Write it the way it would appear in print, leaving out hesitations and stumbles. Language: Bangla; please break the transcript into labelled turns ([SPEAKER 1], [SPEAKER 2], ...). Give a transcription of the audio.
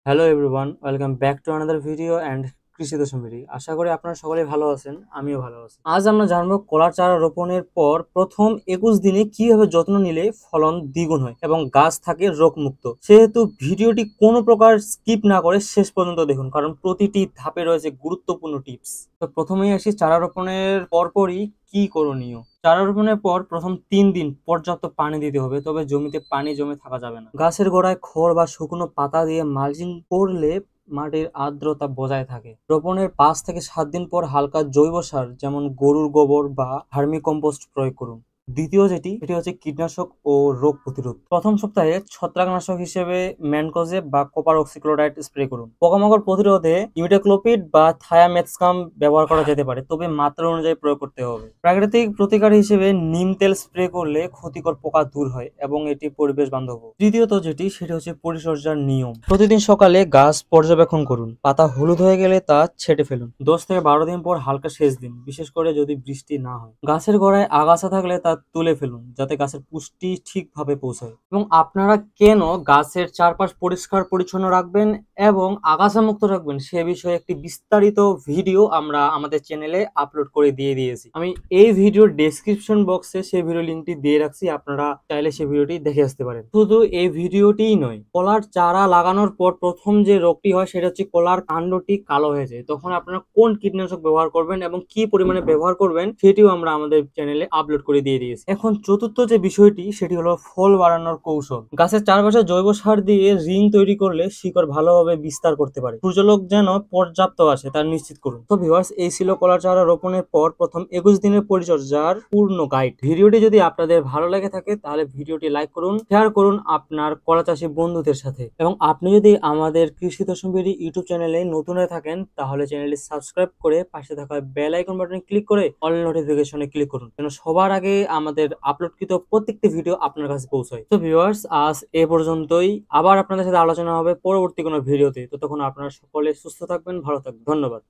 [SPEAKER 1] Hello everyone, welcome back to another video and কৃষি দশমিক। আশা করি আপনারা সকলেই ভালো আছেন, আমিও ভালো আছি। আজ আমরা জানবো কলার চারা রোপণের পর প্রথম 21 দিনে কিভাবে যত্ন নিলে ফলন দ্বিগুণ হয় এবং গাছ থাকে রোগমুক্ত। সেহেতু ভিডিওটি কোনো প্রকার স্কিপ না করে শেষ পর্যন্ত দেখুন, কারণ প্রতিটি ধাপে রয়েছে গুরুত্বপূর্ণ টিপস। তো প্রথমেই আসি চারা রোপণের পরপরই কি করণীয়। চারা রোপণের পর প্রথম 3 দিন পর্যাপ্ত পানি দিতে হবে, তবে জমিতে পানি জমে থাকা যাবে না। গাছের গোড়ায় খড় বা শুকনো পাতা দিয়ে মালচিং করলে মাটির আর্দ্রতা বজায় থাকে। রোপণের 5 থেকে 7 দিন পর হালকা জৈব সার যেমন গরুর গোবর বা ভার্মি কম্পোস্ট প্রয়োগ করুন। দ্বিতীয় এটি হচ্ছে কীটনাশক ও রোগ প্রতিরোধ। প্রথম সপ্তাহে ছত্রাকনাশক হিসেবে ম্যানকোজেব বা কপার অক্সিক্লোরাইড স্প্রে করুন। পোকামাকড় প্রতিরোধে ইমিডাক্লোপিড বা থায়ামেথক্সাম ব্যবহার করা যেতে পারে, তবে মাত্রা অনুযায়ী প্রয়োগ করতে হবে। প্রাকৃতিক প্রতিকার হিসেবে নিম তেল স্প্রে করলে ক্ষতিকর পোকা দূর হয় এবং এটি পরিবেশ বান্ধব। তৃতীয়ত সেটি হচ্ছে পরিচর্যার নিয়ম। প্রতিদিন সকালে গাছ পর্যবেক্ষণ করুন, পাতা হলুদ হয়ে গেলে তা ছেঁটে ফেলুন। 10 থেকে 12 দিন পর হালকা সেচ দিন, বিশেষ করে যদি বৃষ্টি না হয়। গাছের গোড়ায় আগাছা থাকলে তা তুলে ফেলুন, যাতে গাছের পুষ্টি ঠিকভাবে পৌঁছায়। এবং আপনারা কেন গাছের চারপাশ পরিষ্কার পরিচ্ছন্ন রাখবেন এবং আগাছা মুক্ত রাখবেন সে বিষয়ে একটি বিস্তারিত ভিডিও আমরা আমাদের চ্যানেলে আপলোড করে দিয়েছি। আমি এই ভিডিওর ডেসক্রিপশন বক্সে সেই ভিডিও লিঙ্কটি দিয়ে রাখছি, আপনারা চাইলে সেই ভিডিওটি দেখে আসতে পারেন। শুধু এই ভিডিওটিই নয়, কলার চারা লাগানোর পর প্রথম যে রোগটি হয় সেটা হচ্ছে কলার কাণ্ডটি কালো হয়ে যায়। তখন আপনারা কোন কীটনাশক ব্যবহার করবেন এবং কি পরিমাণে ব্যবহার করবেন সেটিও আমরা আমাদের চ্যানেলে আপলোড করে দিয়েছি। এখন চতুর্থ যে বিষয়টি সেটি হলো ফল বাড়ানোর কৌশল। গাছের চারপাশে জৈব সার দিয়ে রিং তৈরি করলে শিকড় ভালোভাবে বিস্তার করতে পারে। সূর্যালোক যেন পর্যাপ্ত আসে তা নিশ্চিত করুন। তো ভিউয়ার্স, এই ছিল কলার চারা রোপণের পর প্রথম 21 দিনের পরিচর্যার পূর্ণ গাইড। ভিডিওটি যদি আপনাদের ভালো লেগে থাকে তাহলে ভিডিওটি লাইক করুন, শেয়ার করুন আপনার কলা চাষী বন্ধুদের সাথে। এবং আপনি যদি আমাদের কৃষি দশমিক ইউটিউব চ্যানেলে নতুন হয়ে থাকেন তাহলে চ্যানেলটি সাবস্ক্রাইব করে পাশে থাকা বেল আইকন বাটনে ক্লিক করে অল নোটিফিকেশনে ক্লিক করুন, যেন সবার আগে আমাদের আপলোডকৃত প্রত্যেকটি ভিডিও আপনার কাছে পৌঁছায়। তো ভিউয়ার্স, আজ এ পর্যন্তই। আবার আপনাদের সাথে আলোচনা হবে পরবর্তী কোনো ভিডিওতে। ততক্ষণ আপনারা সকলে সুস্থ থাকবেন, ভালো থাকবেন। ধন্যবাদ।